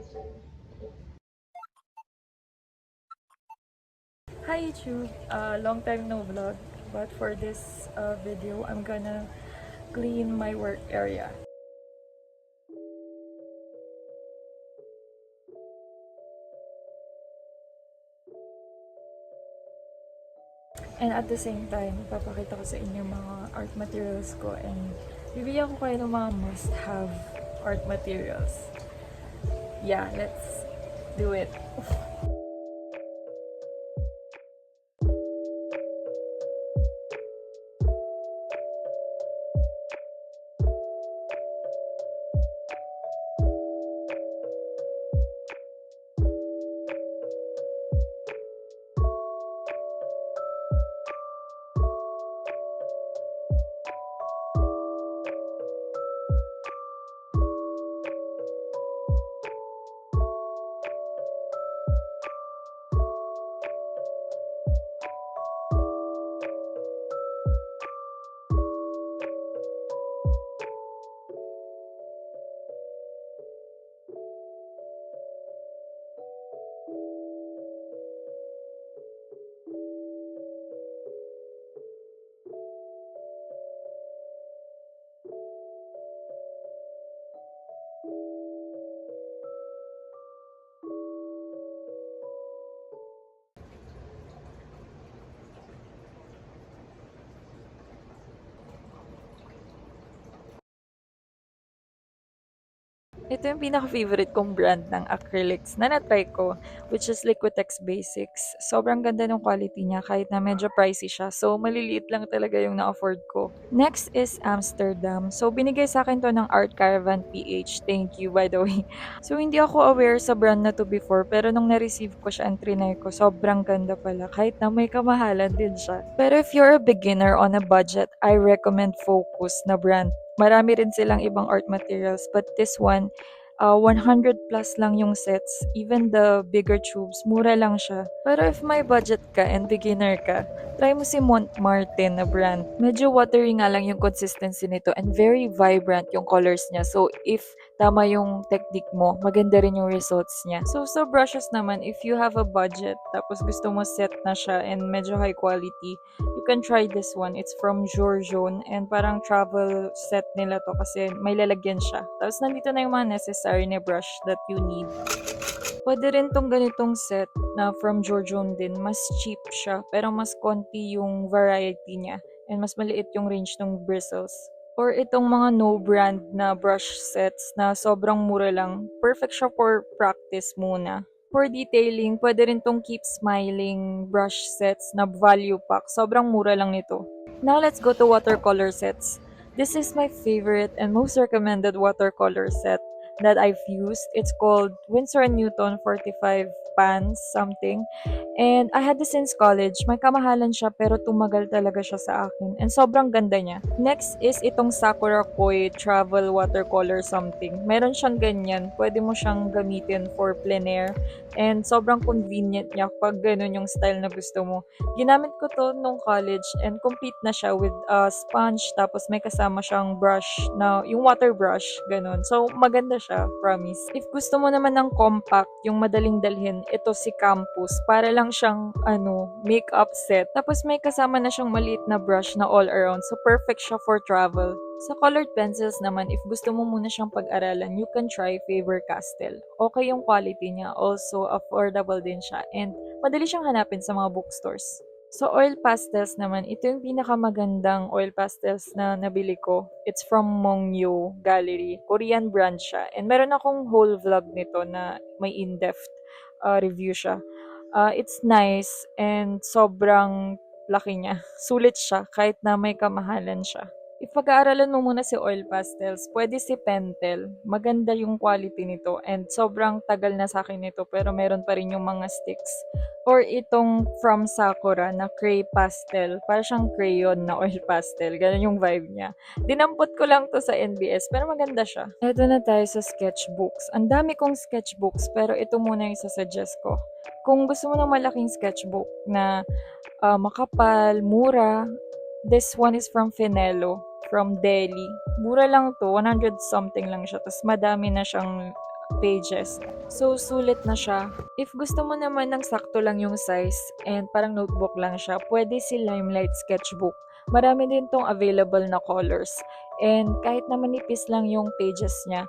Hi YouTube, long time no vlog, but for this video, I'm gonna clean my work area. And at the same time, ipapakita ko sa inyo mga art materials ko and bibigyan ko kayo ng mga must-have art materials. Yeah, let's do it. Ito yung pinaka-favorite kong brand ng acrylics na na-try ko, which is Liquitex Basics. Sobrang ganda ng quality niya kahit na medyo pricey siya. So, maliliit lang talaga yung na-afford ko. Next is Amsterdam. So, binigay sa akin to ng Art Caravan PH. Thank you, by the way. So, hindi ako aware sa brand na to before, pero nung na-receive ko siya and trinay ko, sobrang ganda pala kahit na may kamahalan din siya. Pero if you're a beginner on a budget, I recommend Focus na brand. Marami rin silang ibang art materials, but this one, 100 plus lang yung sets. Even the bigger tubes, mura lang siya. Pero if may budget ka and beginner ka, try mo si Montmartre na brand. Medyo watery nga lang yung consistency nito and very vibrant yung colors niya. So if tama yung technique mo, maganda rin yung results niya. So sa brushes naman, if you have a budget, tapos gusto mo set na siya and medyo high quality, you can try this one. It's from Jorjon and parang travel set nila to kasi may lalagyan siya. Tapos nandito na yung mga necessary na brush that you need. Pwede rin tong ganitong set na from Jorjon din. Mas cheap siya pero mas konti yung variety niya and mas maliit yung range ng bristles. Or itong mga no brand na brush sets na sobrang mura lang. Perfect siya for practice muna. For detailing, pwede rin tong Keep Smiling brush sets na value pack. Sobrang mura lang nito. Now let's go to watercolor sets. This is my favorite and most recommended watercolor set that I've used. It's called Winsor & Newton 45 pans something. And I had this since college. May kamahalan siya pero tumagal talaga siya sa akin. And sobrang ganda niya. Next is itong Sakura Koi Travel Watercolor something. Meron siyang ganyan. Pwede mo siyang gamitin for plein air. And sobrang convenient niya pag ganun yung style na gusto mo. Ginamit ko to nung college and complete na siya with a sponge tapos may kasama siyang brush na yung water brush, ganun. So maganda siya, promise. If gusto mo naman ng compact, yung madaling dalhin, ito si Campus. Para lang siyang makeup set. Tapos may kasama na siyang maliit na brush na all around. So perfect siya for travel. Sa colored pencils naman, if gusto mo muna siyang pag-aralan, you can try Faber-Castell. Okay yung quality niya, also affordable din siya, and madali siyang hanapin sa mga bookstores. So oil pastels naman, ito yung pinakamagandang oil pastels na nabili ko. It's from Mongyo Gallery. Korean brand siya. And meron akong whole vlog nito na may in-depth review siya. It's nice and sobrang laki niya. Sulit siya kahit na may kamahalan siya. If pag-aaralan mo muna si oil pastels, pwede si Pentel. Maganda yung quality nito and sobrang tagal na sa akin nito pero meron pa rin yung mga sticks. Or itong from Sakura na Cray Pastel. Para siyang crayon na oil pastel. Ganun yung vibe niya. Dinampot ko lang to sa NBS pero maganda siya. Ito na tayo sa sketchbooks. Ang dami kong sketchbooks pero ito muna yung sasuggest ko. Kung gusto mo ng malaking sketchbook na makapal, mura, this one is from Finello, from Delhi. Mura lang to, 100 something lang siya. Tapos madami na siyang pages. So, sulit na siya. If gusto mo naman ng sakto lang yung size and parang notebook lang siya, pwede si Limelight Sketchbook. Marami din tong available na colors. And kahit na manipis lang yung pages niya,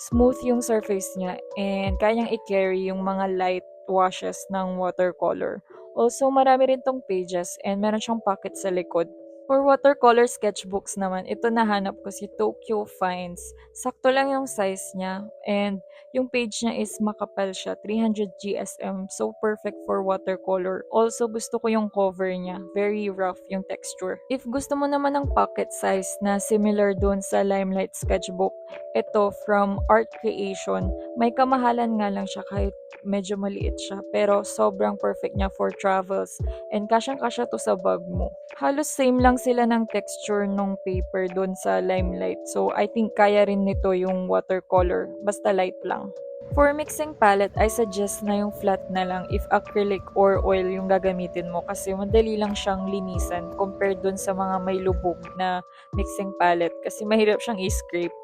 smooth yung surface niya, and kayang i-carry yung mga light washes ng watercolor. Also, marami rin tong pages and meron siyang pocket sa likod. For watercolor sketchbooks naman, ito nahanap ko si Tokyo Finds. Sakto lang yung size niya and yung page niya is makapal siya, 300 GSM. So perfect for watercolor. Also gusto ko yung cover niya, very rough yung texture. If gusto mo naman ng pocket size na similar dun sa Limelight Sketchbook, ito from Art Creation. May kamahalan nga lang siya kahit medyo maliit siya, pero sobrang perfect niya for travels and kasyang-kasya to sa bag mo. Halos same lang sila ng texture nung paper doon sa Limelight. So, I think kaya rin nito yung watercolor, basta light lang. For mixing palette, I suggest na yung flat na lang if acrylic or oil yung gagamitin mo kasi madali lang siyang linisan compared dun sa mga may lubog na mixing palette kasi mahirap siyang i-scrape.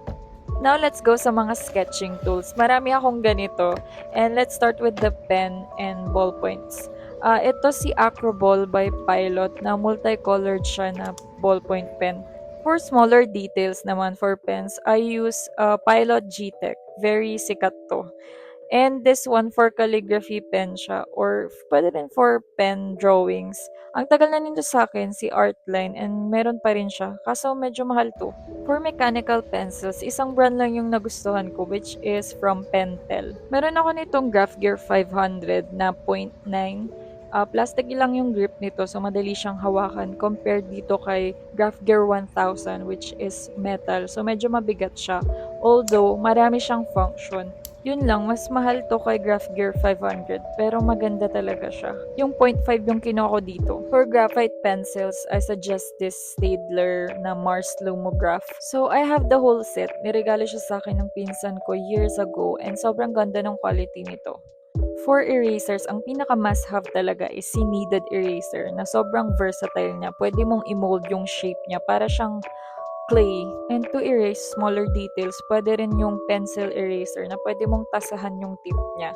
Now, let's go sa mga sketching tools. Marami akong ganito. And let's start with the pen and ballpoints. Ito si Acroball by Pilot na multicolored siya na ballpoint pen. For smaller details naman for pens, I use Pilot G-Tech. Very sikat to. And this one for calligraphy pen siya or pwede rin for pen drawings. Ang tagal na nito sa akin si Artline and meron pa rin siya kaso medyo mahal to. For mechanical pencils, isang brand lang yung nagustuhan ko which is from Pentel. Meron ako nitong Graph Gear 500 na .9. Plastic lang yung grip nito so madali siyang hawakan compared dito kay Graph Gear 1000 which is metal. So medyo mabigat siya. Although marami siyang function. Yun lang, mas mahal to kay Graph Gear 500 pero maganda talaga siya. Yung .5 yung kinuha ko dito. For graphite pencils, I suggest this Staedtler na Mars Lumograph. So I have the whole set. Niregalo siya sa akin ng pinsan ko years ago and sobrang ganda ng quality nito. For erasers, ang pinaka must have talaga is si kneaded eraser na sobrang versatile niya. Pwede mong i-mold yung shape niya para siyang clay. And to erase smaller details, pwede rin yung pencil eraser na pwede mong tasahan yung tip niya.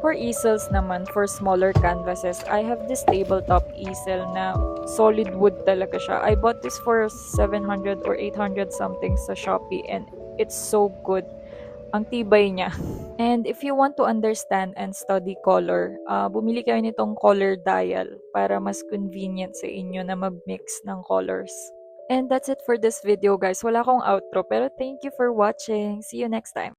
For easels naman, for smaller canvases, I have this tabletop easel na solid wood talaga siya. I bought this for 700 or 800 something sa Shopee and it's so good. Ang tibay niya. And if you want to understand and study color, bumili kayo nitong color dial para mas convenient sa inyo na mag-mix ng colors. And that's it for this video guys. Wala akong outro pero thank you for watching. See you next time.